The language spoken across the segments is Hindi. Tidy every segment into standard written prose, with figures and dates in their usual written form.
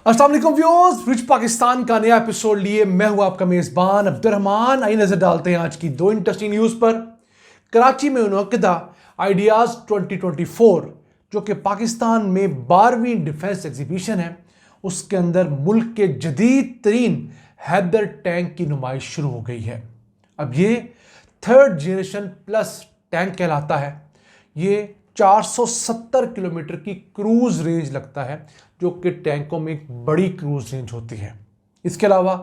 अस्सलाम वालेकुम व्यूअर्स, रिच पाकिस्तान का नया एपिसोड लिए मैं हूं आपका मेजबान अब्दुर्रहमान। आइए नजर डालते हैं आज की दो इंटरेस्टिंग न्यूज पर। कराची में मुनक्किदा आइडियाज 2024 जो कि पाकिस्तान में 12वीं डिफेंस एग्जीबिशन है, उसके अंदर मुल्क के जदीद तरीन हैदर टैंक की नुमाइश शुरू हो गई है। अब ये थर्ड जनरेशन प्लस टैंक कहलाता है। ये 470 किलोमीटर की क्रूज रेंज लगता है, जो कि टैंकों में एक बड़ी क्रूज रेंज होती है। इसके अलावा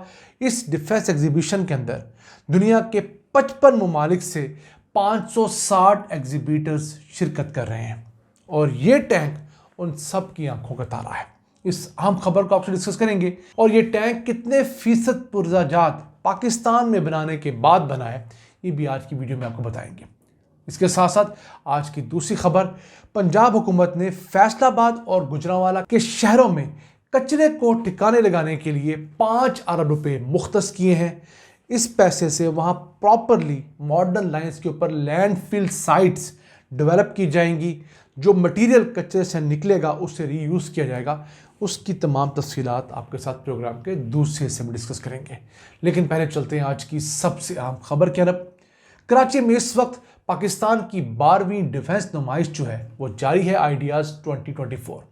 इस डिफेंस एग्जीबिशन के अंदर दुनिया के 55 ममालिक से 560 एग्जीबिटर्स शिरकत कर रहे हैं और ये टैंक उन सब की आंखों का तारा है। इस अहम खबर को आपसे डिस्कस करेंगे और ये टैंक कितने फीसद पुर्जाजात पाकिस्तान में बनाने के बाद बना है, ये भी आज की वीडियो में आपको बताएंगे। इसके साथ साथ आज की दूसरी खबर, पंजाब हुकूमत ने फैसलाबाद और गुजरांवाला के शहरों में कचरे को ठिकाने लगाने के लिए 5 अरब रुपए मुख्तस किए हैं। इस पैसे से वहां प्रॉपरली मॉडर्न लाइंस के ऊपर लैंडफिल साइट्स डेवलप की जाएंगी। जो मटेरियल कचरे से निकलेगा उसे रीयूज़ किया जाएगा। उसकी तमाम तफसीलात आपके साथ प्रोग्राम के दूसरे हिस्से में डिस्कस करेंगे। लेकिन पहले चलते हैं आज की सबसे अहम खबर की तरफ। कराची में इस वक्त पाकिस्तान की 12वीं डिफेंस नुमाइश जो है वो जारी है, आइडियाज़ 2024।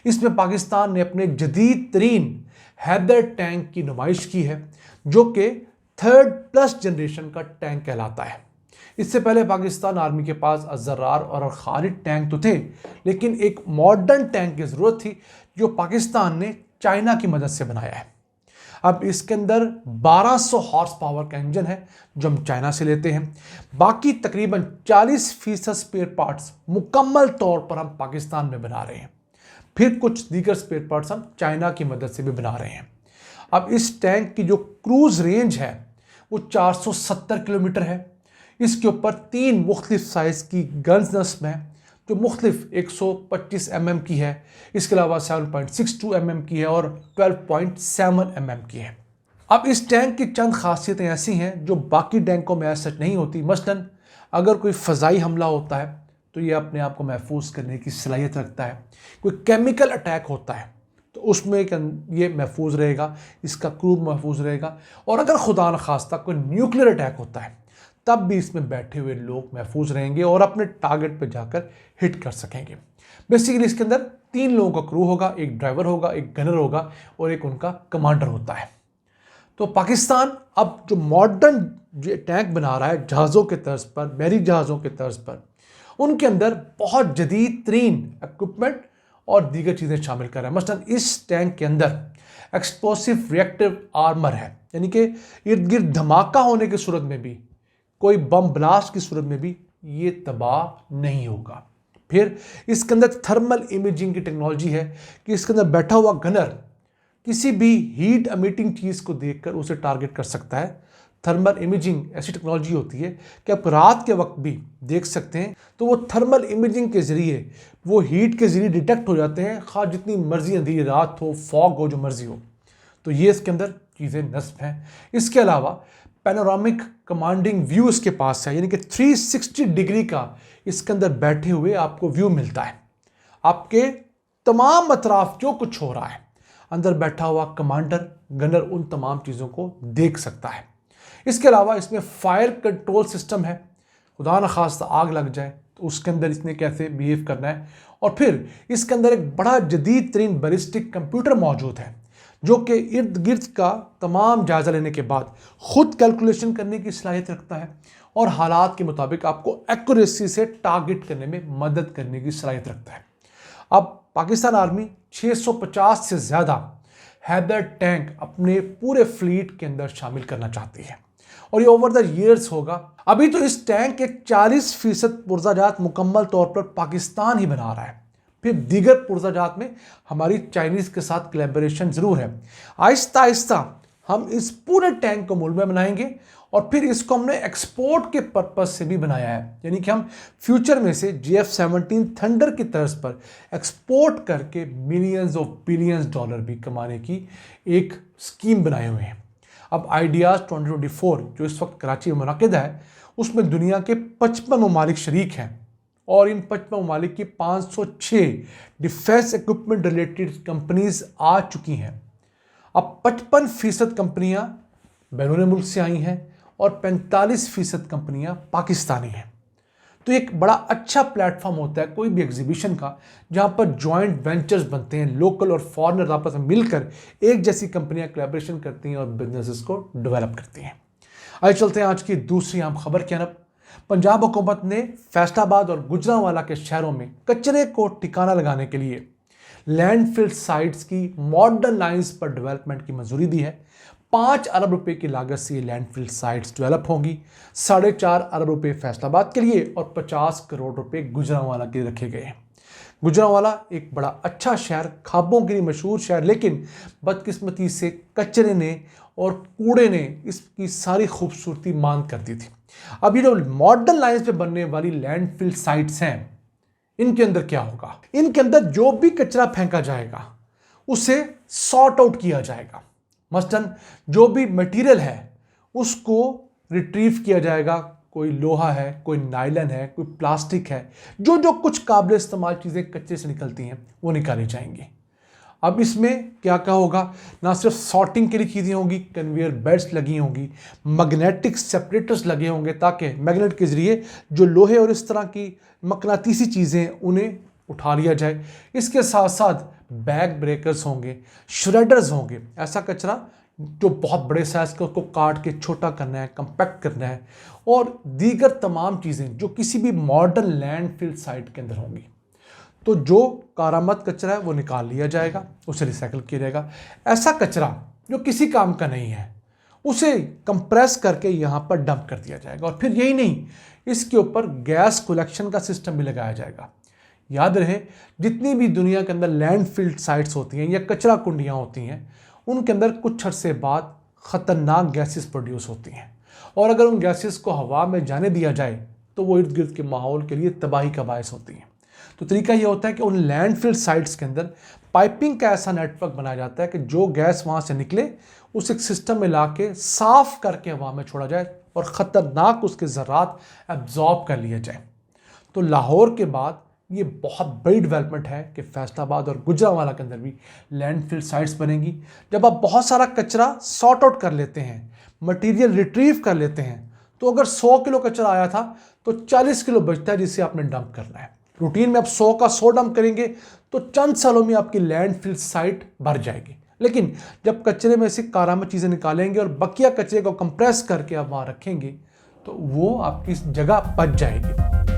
इसमें पाकिस्तान ने अपने जदीद तरीन हैदर टैंक की नुमाइश की है, जो कि थर्ड प्लस जनरेशन का टैंक कहलाता है। इससे पहले पाकिस्तान आर्मी के पास अज़र्रार और खालिद टैंक तो थे, लेकिन एक मॉडर्न टैंक की ज़रूरत थी जो पाकिस्तान ने चाइना की मदद से बनाया है। अब इसके अंदर 1200 हॉर्स पावर का इंजन है जो हम चाइना से लेते हैं। बाकी तकरीबन 40% स्पेयर पार्ट्स मुकम्मल तौर पर हम पाकिस्तान में बना रहे हैं। फिर कुछ दीगर स्पेयर पार्ट्स हम चाइना की मदद से भी बना रहे हैं। अब इस टैंक की जो क्रूज रेंज है वो 470 किलोमीटर है। इसके ऊपर 3 मुख्तलिफ साइज़ की गन्स नस्ब हैं जो मुख्तलिफ 125 mm की है। इसके अलावा 7.62 mm की है और 12.7 mm की है। अब इस टैंक की चंद खासियतें ऐसी हैं जो बाकी टैंकों में ऐसा नहीं होती। मसलन अगर कोई फ़ज़ाई हमला होता है तो ये अपने आप को महफूज करने की सलाहियत रखता है। कोई केमिकल अटैक होता है तो उसमें ये महफूज रहेगा, इसका क्रू महफूज रहेगा। और अगर खुदा न खास्ता कोई न्यूक्लियर अटैक होता है तब भी इसमें बैठे हुए लोग महफूज रहेंगे और अपने टारगेट पर जाकर हिट कर सकेंगे। बेसिकली इसके अंदर 3 लोगों का क्रू होगा, एक ड्राइवर होगा, एक गनर होगा और एक उनका कमांडर होता है। तो पाकिस्तान अब जो मॉडर्न टैंक बना रहा है जहाज़ों के तर्ज पर, बहरी जहाज़ों के तर्ज पर, उनके अंदर बहुत जदीद तरीन इक्विपमेंट और दीगर चीज़ें शामिल कर रहा है। मसलन इस टैंक के अंदर एक्सप्लोसिव रिएक्टिव आर्मर है, यानी कि इर्द गिर्द धमाका होने की सूरत में भी, कोई बम ब्लास्ट की सूरत में भी ये तबाह नहीं होगा। फिर इसके अंदर थर्मल इमेजिंग की टेक्नोलॉजी है कि इसके अंदर बैठा हुआ गनर किसी भी हीट एमिटिंग चीज़ को देखकर उसे टारगेट कर सकता है। थर्मल इमेजिंग ऐसी टेक्नोलॉजी होती है कि आप रात के वक्त भी देख सकते हैं, तो वो थर्मल इमेजिंग के ज़रिए वो हीट के ज़रिए डिटेक्ट हो जाते हैं, खा जितनी मर्जी अंधेरी रात हो, फॉग हो, जो मर्जी हो। तो ये इसके अंदर चीज़ें नस्ब हैं। इसके अलावा पैनोरामिक कमांडिंग व्यू इसके पास है, यानी कि 360 डिग्री का इसके अंदर बैठे हुए आपको व्यू मिलता है। आपके तमाम अतराफ जो कुछ हो रहा है, अंदर बैठा हुआ कमांडर गनर उन तमाम चीज़ों को देख सकता है। इसके अलावा इसमें फायर कंट्रोल सिस्टम है, खुदा न खास्ता आग लग जाए तो उसके अंदर इसने कैसे बिहेव करना है। और फिर इसके अंदर एक बड़ा जदीद तरीन बैलिस्टिक कंप्यूटर मौजूद है जो कि इर्द गिर्द का तमाम जायज़ा लेने के बाद खुद कैलकुलेशन करने की सलाहियत रखता है और हालात के मुताबिक आपको एक्यूरेसी से टारगेट करने में मदद करने की सलाहियत रखता है। अब पाकिस्तान आर्मी 650 से ज़्यादा हैदर टैंक अपने पूरे फ्लीट के अंदर शामिल करना चाहती है और ये ओवर द ईयर्स होगा। अभी तो इस टैंक के 40% पुर्जाजात मुकम्मल तौर पर पाकिस्तान ही बना रहा है। फिर दीगर पुर्जाजात में हमारी चाइनीज़ के साथ कोलैबोरेशन ज़रूर है। आहिस्ता आहिस्ता हम इस पूरे टैंक को मुल्क में बनाएंगे और फिर इसको हमने एक्सपोर्ट के पर्पज़ से भी बनाया है, यानी कि हम फ्यूचर में से GF-17 थंडर की तर्ज पर एक्सपोर्ट करके मिलियंस ऑफ बिलियंस डॉलर भी कमाने की एक स्कीम बनाए हुए हैं। अब आइडियाज़ 2024 जो इस वक्त कराची में मुनक्किद है, उसमें दुनिया के 55 ममालिक शरीक हैं और इन 55 ममालिक की 506 डिफेंस इक्विपमेंट रिलेटेड कंपनीज आ चुकी हैं। अब 55% कंपनियां बैरून मुल्क से आई हैं और 45% कंपनियां पाकिस्तानी हैं। तो एक बड़ा अच्छा प्लेटफॉर्म होता है कोई भी एग्जीबिशन का, जहां पर जॉइंट वेंचर्स बनते हैं, लोकल और फॉरेनर आपस में मिलकर एक जैसी कंपनियां कोलैबोरेशन करती हैं और बिजनेसेस को डेवलप करती हैं। आइए चलते हैं आज की दूसरी अहम खबर की तरफ। पंजाब हुकूमत ने फैसलाबाद और गुजरांवाला के शहरों में कचरे को ठिकाना लगाने के लिए लैंडफिल साइट्स की मॉडर्न लाइंस पर डेवलपमेंट की मंजूरी दी है। 5 अरब रुपए की लागत से ये लैंडफिल साइट्स डेवलप होंगी। 4.5 अरब रुपए फैसलाबाद के लिए और 50 करोड़ रुपए गुजरांवाला के लिए रखे गए हैं। गुजरांवाला एक बड़ा अच्छा शहर, खाबों के लिए मशहूर शहर, लेकिन बदकिस्मती से कचरे ने और कूड़े ने इसकी सारी खूबसूरती मांद कर दी थी। अब ये जो मॉडर्न लाइंस पे बनने वाली लैंडफिल साइट्स हैं, इनके अंदर क्या होगा? इनके अंदर जो भी कचरा फेंका जाएगा उसे सॉर्ट आउट किया जाएगा। मसलन जो भी मटेरियल है उसको रिट्रीव किया जाएगा। कोई लोहा है, कोई नायलन है, कोई प्लास्टिक है, जो जो कुछ काबिल इस्तेमाल चीज़ें कचरे से निकलती हैं वो निकाली जाएंगी। अब इसमें क्या क्या होगा? ना सिर्फ सॉर्टिंग के लिए चीज़ें होंगी, कन्वेयर बेल्ट्स लगी होंगी, मैग्नेटिक सेपरेटर्स लगे होंगे ताकि मैग्नेट के ज़रिए जो लोहे और इस तरह की मकनातीसी चीज़ें उन्हें उठा लिया जाए। इसके साथ साथ बैग ब्रेकर्स होंगे, श्रेडर्स होंगे, ऐसा कचरा जो बहुत बड़े साइज का उसको काट के छोटा करना है, कंपैक्ट करना है, और दीगर तमाम चीज़ें जो किसी भी मॉडर्न लैंडफिल साइट के अंदर होंगी। तो जो कारामद कचरा है वो निकाल लिया जाएगा, उसे रिसाइकिल किया जाएगा। ऐसा कचरा जो किसी काम का नहीं है उसे कंप्रेस करके यहाँ पर डंप कर दिया जाएगा। और फिर यही नहीं, इसके ऊपर गैस कलेक्शन का सिस्टम भी लगाया जाएगा। याद रहे, जितनी भी दुनिया के अंदर लैंडफिल साइट्स होती हैं या कचरा कुंडियाँ होती हैं, उनके अंदर कुछ अरसे बाद ख़तरनाक गैसेस प्रोड्यूस होती हैं, और अगर उन गैसेस को हवा में जाने दिया जाए तो वो इर्द गिर्द के माहौल के लिए तबाही का बायस होती हैं। तो तरीका ये होता है कि उन लैंडफिल साइट्स के अंदर पाइपिंग का ऐसा नेटवर्क बनाया जाता है कि जो गैस वहाँ से निकले उस एक सिस्टम में ला के साफ करके हवा में छोड़ा जाए और ख़तरनाक उसके ज़रात एब्जॉर्ब कर लिए जाए। तो लाहौर के बाद ये बहुत बड़ी डेवलपमेंट है कि फैसलाबाद और गुजरांवाला के अंदर भी लैंडफिल साइट्स बनेंगी। जब आप बहुत सारा कचरा सॉर्ट आउट कर लेते हैं, मटेरियल रिट्रीव कर लेते हैं, तो अगर 100 किलो कचरा आया था तो 40 किलो बचता है जिसे आपने डंप करना है। रूटीन में आप 100 का 100 डंप करेंगे तो चंद सालों में आपकी लैंडफिल साइट भर जाएगी। लेकिन जब कचरे में से कारामद चीज़ें निकालेंगे और बकिया कचरे को कंप्रेस करके आप वहाँ रखेंगे तो वो आपकी जगह बच जाएगी।